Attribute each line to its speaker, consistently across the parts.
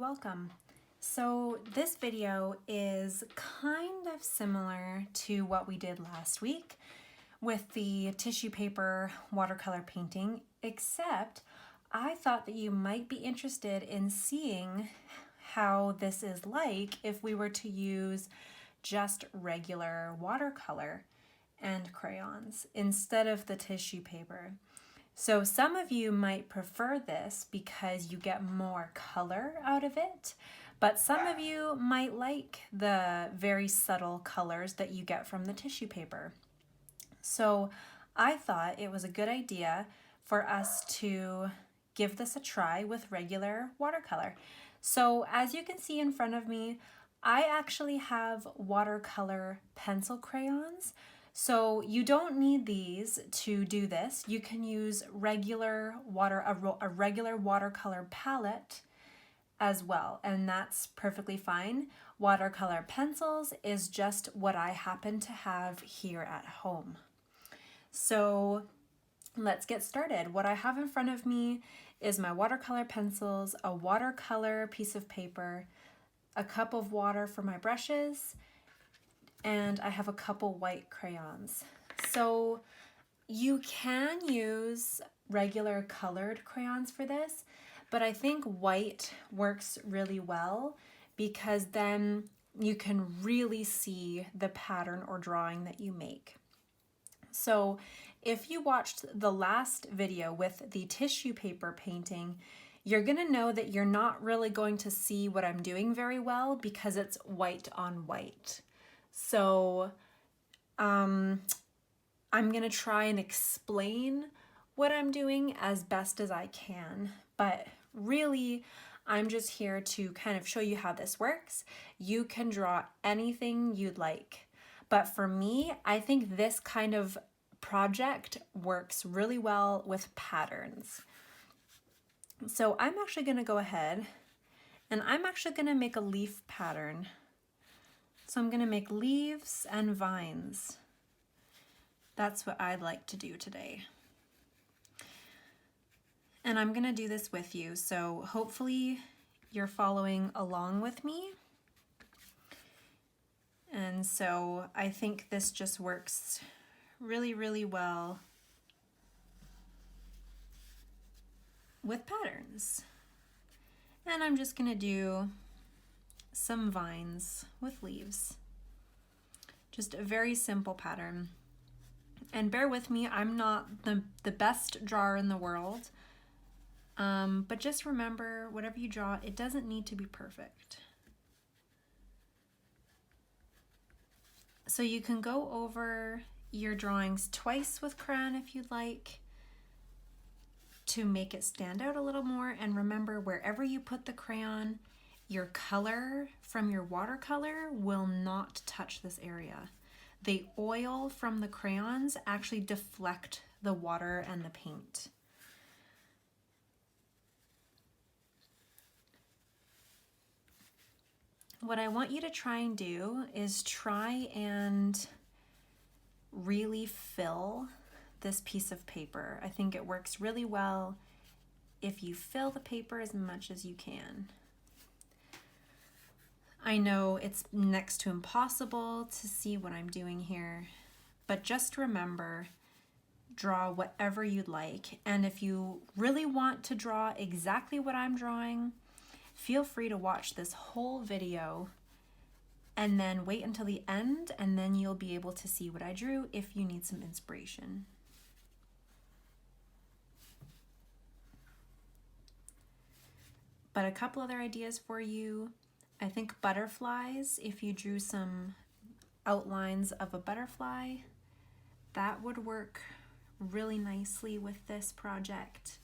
Speaker 1: welcome. So this video is kind of similar to what we did last week with the tissue paper watercolor painting, except I thought that you might be interested in seeing how this is like if we were to use just regular watercolor and crayons instead of the tissue paper. So some of you might prefer this because you get more color out of it, but some of you might like the very subtle colors that you get from the tissue paper. So I thought it was a good idea for us to give this a try with regular watercolor. So as you can see in front of me, I actually have watercolor pencil crayons. So you don't need these to do this. You can use a regular watercolor palette as well, and that's perfectly fine. Watercolor pencils is just what I happen to have here at home. So let's get started. What I have in front of me is my watercolor pencils, a watercolor piece of paper, a cup of water for my brushes, and I have a couple white crayons. So you can use regular colored crayons for this, but I think white works really well because then you can really see the pattern or drawing that you make. So if you watched the last video with the tissue paper painting, you're gonna know that you're not really going to see what I'm doing very well because it's white on white. So I'm gonna try and explain what I'm doing as best as I can, but really I'm just here to kind of show you how this works. You can draw anything you'd like, but for me, I think this kind of project works really well with patterns. So I'm actually gonna go ahead and I'm actually gonna make a leaf pattern. So I'm gonna make leaves and vines. That's what I'd like to do today. And I'm gonna do this with you, so hopefully you're following along with me. And so I think this just works really, really well with patterns. And I'm just gonna do some vines with leaves. Just a very simple pattern. And bear with me, I'm not the best drawer in the world, but just remember, whatever you draw, it doesn't need to be perfect. So you can go over your drawings twice with crayon if you'd like to make it stand out a little more. And remember, wherever you put the crayon, your color from your watercolor will not touch this area. The oil from the crayons actually deflect the water and the paint. What I want you to try and do is try and really fill this piece of paper. I think it works really well if you fill the paper as much as you can. I know it's next to impossible to see what I'm doing here, but just remember, draw whatever you'd like. And if you really want to draw exactly what I'm drawing, feel free to watch this whole video and then wait until the end, and then you'll be able to see what I drew if you need some inspiration. But a couple other ideas for you. I think butterflies, if you drew some outlines of a butterfly, that would work really nicely with this project.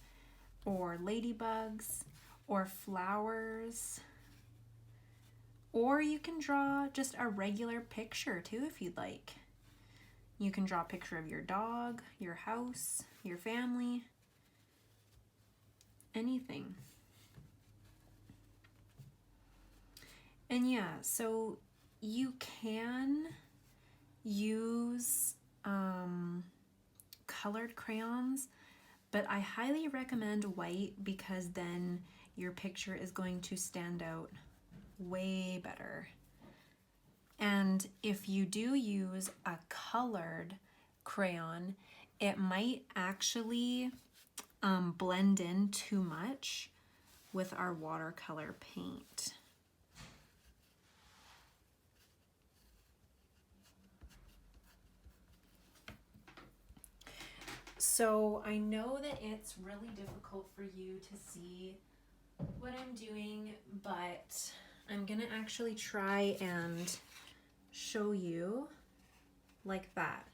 Speaker 1: Or ladybugs, or flowers. Or you can draw just a regular picture too if you'd like. You can draw a picture of your dog, your house, your family, anything. And yeah, so you can use colored crayons, but I highly recommend white because then your picture is going to stand out way better. And if you do use a colored crayon, it might actually blend in too much with our watercolor paint. So I know that it's really difficult for you to see what I'm doing, but I'm gonna actually try and show you like that.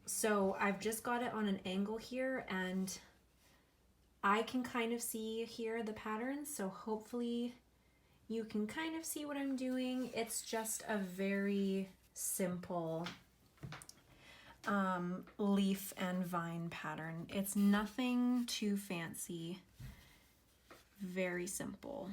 Speaker 1: So I've just got it on an angle here, and I can kind of see here the pattern, so hopefully you can kind of see what I'm doing. It's just a very simple leaf and vine pattern. It's nothing too fancy, very simple.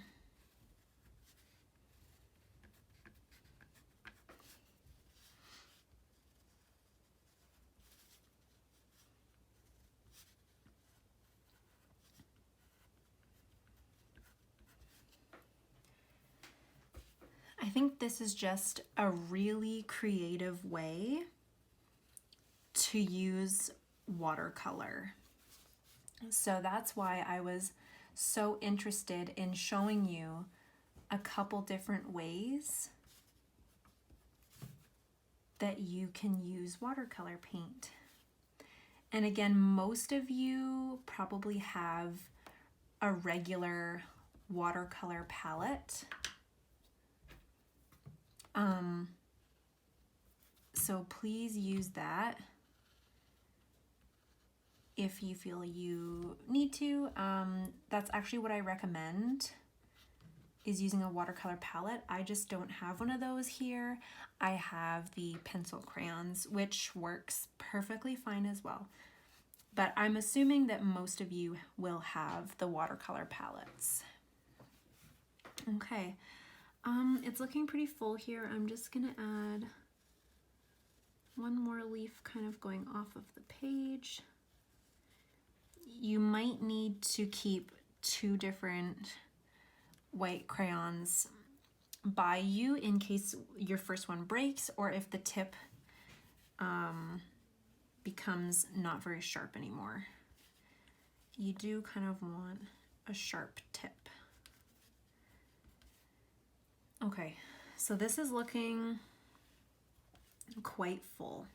Speaker 1: I think this is just a really creative way to use watercolor. So that's why I was so interested in showing you a couple different ways that you can use watercolor paint. And again, most of you probably have a regular watercolor palette. So please use that if you feel you need to. That's actually what I recommend, is using a watercolor palette. I just don't have one of those here. I have the pencil crayons, which works perfectly fine as well. But I'm assuming that most of you will have the watercolor palettes. Okay, it's looking pretty full here. I'm just gonna add one more leaf kind of going off of the page. You might need to keep 2 different white crayons by you in case your first one breaks, or if the tip becomes not very sharp anymore. You do kind of want a sharp tip. Okay, so this is looking quite full.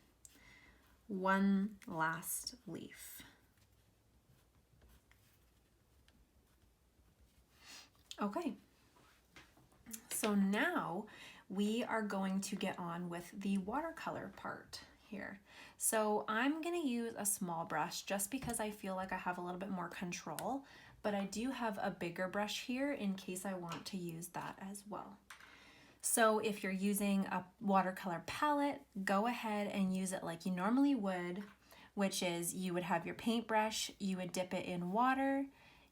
Speaker 1: One last leaf. Okay, so now we are going to get on with the watercolor part here. So I'm gonna use a small brush just because I feel like I have a little bit more control, but I do have a bigger brush here in case I want to use that as well. So if you're using a watercolor palette, go ahead and use it like you normally would, which is you would have your paintbrush, you would dip it in water,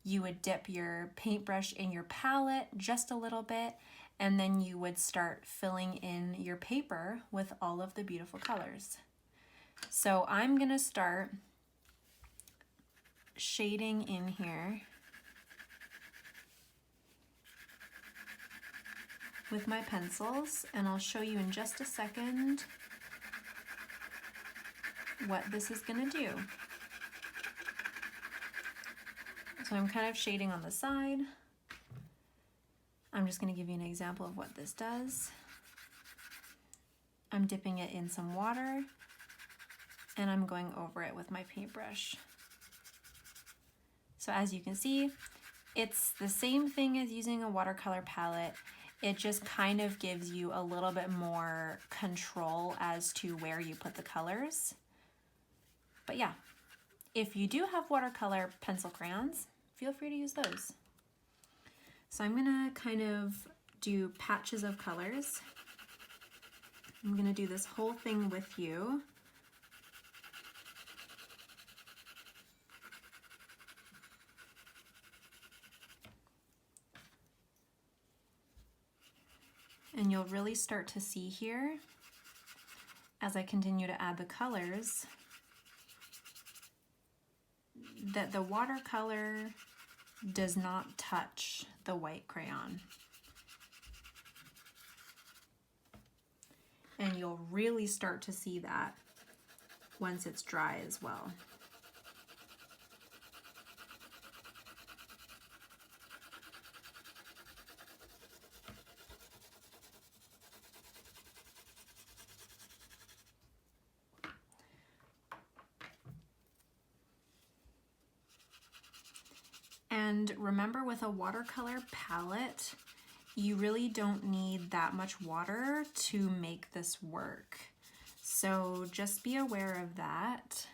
Speaker 1: you would dip your paintbrush in your palette just a little bit, and then you would start filling in your paper with all of the beautiful colors. So I'm gonna start shading in here with my pencils, and I'll show you in just a second what this is gonna do. So I'm kind of shading on the side. I'm just gonna give you an example of what this does. I'm dipping it in some water, and I'm going over it with my paintbrush. So as you can see, it's the same thing as using a watercolor palette. It just kind of gives you a little bit more control as to where you put the colors. But yeah, if you do have watercolor pencil crayons, feel free to use those. So I'm gonna kind of do patches of colors. I'm gonna do this whole thing with you. And you'll really start to see here, as I continue to add the colors, that the watercolor does not touch the white crayon. And you'll really start to see that once it's dry as well. And remember, with a watercolor palette, you really don't need that much water to make this work. So just be aware of that,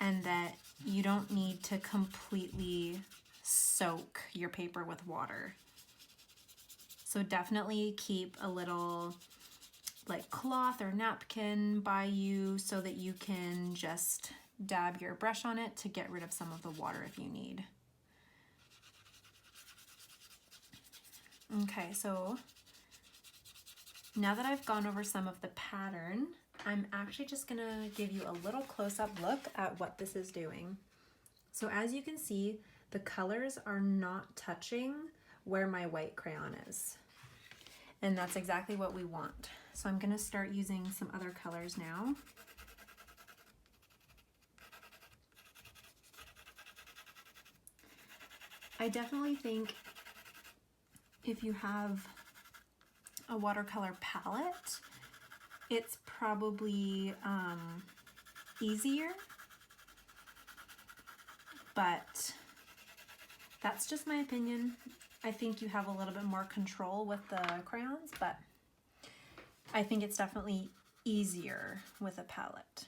Speaker 1: and that you don't need to completely soak your paper with water. So definitely keep a little like cloth or napkin by you so that you can just dab your brush on it to get rid of some of the water if you need. Okay, so now that I've gone over some of the pattern, I'm actually just gonna give you a little close-up look at what this is doing. So as you can see, the colors are not touching where my white crayon is. And that's exactly what we want. So I'm gonna start using some other colors now. I definitely think if you have a watercolor palette, it's probably easier, but that's just my opinion. I think you have a little bit more control with the crayons, but I think it's definitely easier with a palette.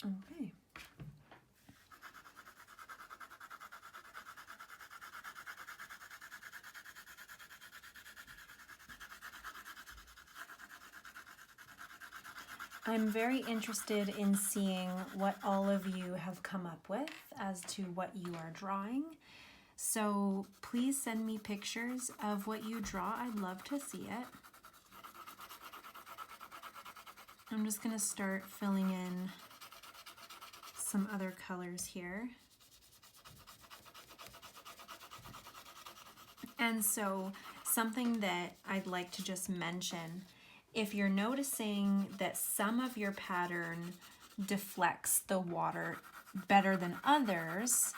Speaker 1: Okay. I'm very interested in seeing what all of you have come up with as to what you are drawing. So please send me pictures of what you draw. I'd love to see it. I'm just going to start filling in some other colors here. And so something that I'd like to just mention, if you're noticing that some of your pattern deflects the water better than others,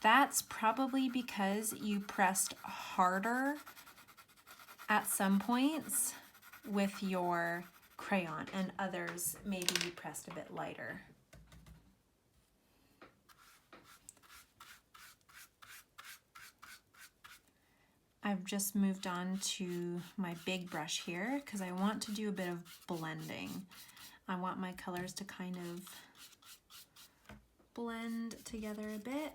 Speaker 1: that's probably because you pressed harder at some points with your crayon, and others maybe you pressed a bit lighter. I've just moved on to my big brush here because I want to do a bit of blending. I want my colors to kind of blend together a bit.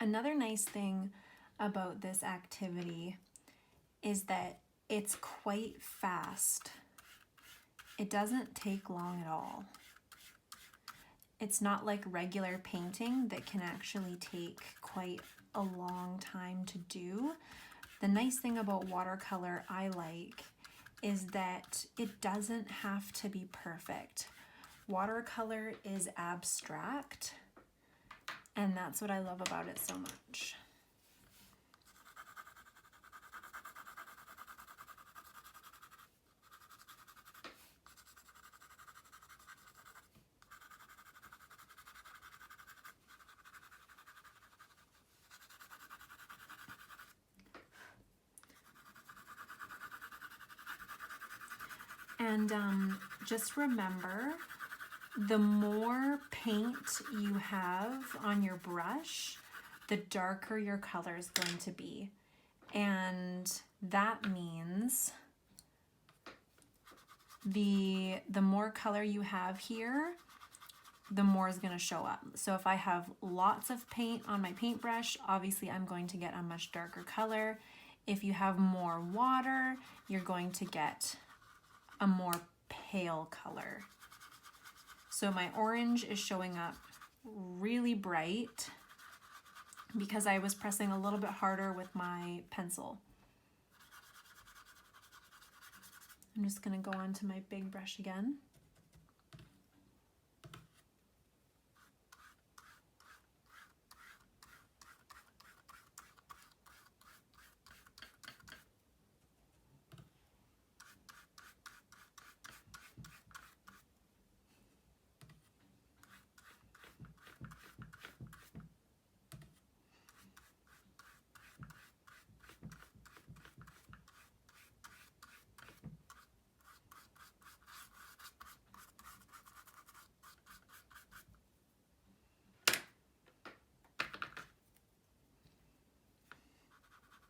Speaker 1: Another nice thing about this activity is that it's quite fast. It doesn't take long at all. It's not like regular painting that can actually take quite a long time to do. The nice thing about watercolor I like is that it doesn't have to be perfect. Watercolor is abstract, and that's what I love about it so much. And just remember, the more paint you have on your brush, the darker your color is going to be. And that means the more color you have here, the more is going to show up. So if I have lots of paint on my paintbrush, obviously I'm going to get a much darker color. If you have more water, you're going to get a more pale color. So my orange is showing up really bright because I was pressing a little bit harder with my pencil. I'm just going to go on to my big brush again.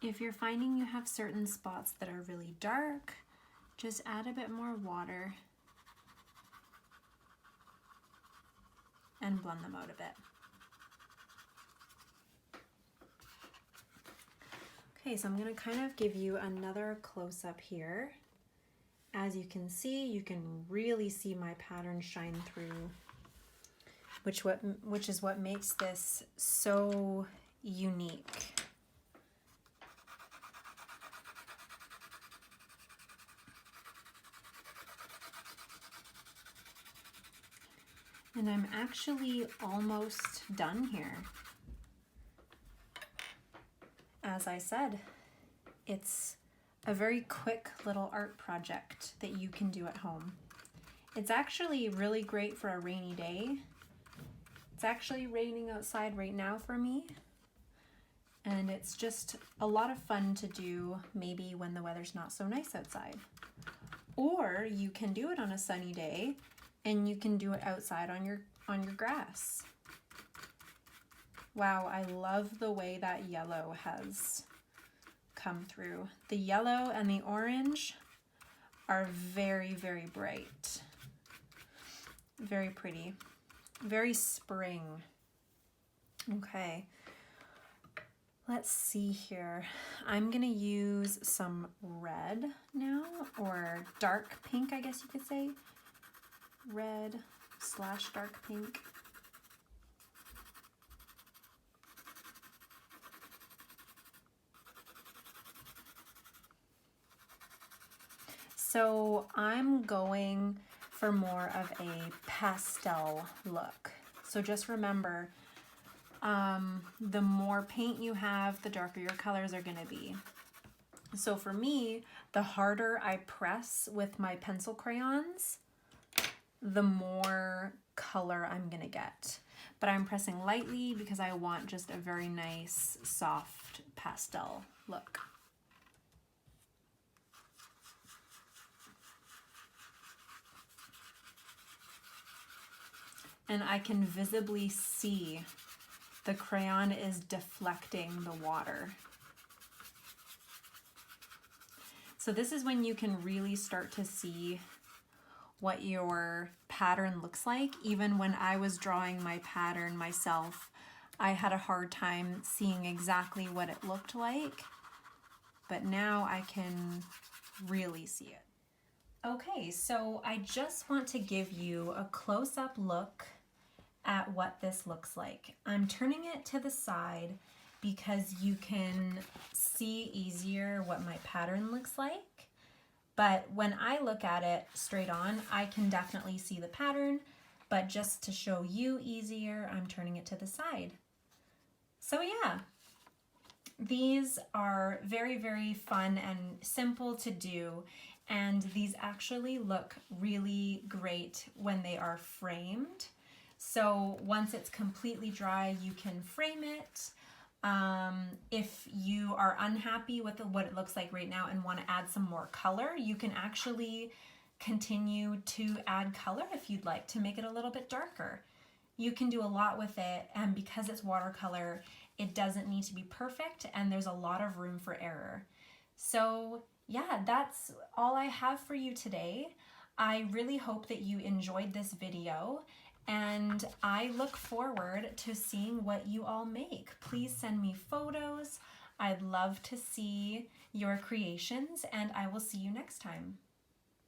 Speaker 1: If you're finding you have certain spots that are really dark, just add a bit more water and blend them out a bit. Okay, so I'm going to kind of give you another close-up here. As you can see, you can really see my pattern shine through, which is what makes this so unique. And I'm actually almost done here. As I said, it's a very quick little art project that you can do at home. It's actually really great for a rainy day. It's actually raining outside right now for me. And it's just a lot of fun to do maybe when the weather's not so nice outside. Or you can do it on a sunny day and you can do it outside on your grass. Wow, I love the way that yellow has come through. The yellow and the orange are very, very bright. Very pretty. Very spring. Okay. Let's see here. I'm gonna use some red now, or dark pink, I guess you could say. Red / dark pink. So I'm going for more of a pastel look. So just remember, the more paint you have, the darker your colors are gonna be. So for me, the harder I press with my pencil crayons, the more color I'm gonna get. But I'm pressing lightly because I want just a very nice, soft pastel look. And I can visibly see the crayon is deflecting the water. So this is when you can really start to see what your pattern looks like. Even when I was drawing my pattern myself, I had a hard time seeing exactly what it looked like, but now I can really see it. Okay, so I just want to give you a close-up look at what this looks like. I'm turning it to the side because you can see easier what my pattern looks like. But when I look at it straight on, I can definitely see the pattern, but just to show you easier, I'm turning it to the side. So yeah, these are very, very fun and simple to do, and these actually look really great when they are framed. So once it's completely dry, you can frame it. If you are unhappy with what it looks like right now and want to add some more color, you can actually continue to add color if you'd like to make it a little bit darker. You can do a lot with it, and because it's watercolor, it doesn't need to be perfect, and there's a lot of room for error. So yeah, that's all I have for you today. I really hope that you enjoyed this video, and I look forward to seeing what you all make. Please send me photos. I'd love to see your creations, and I will see you next time.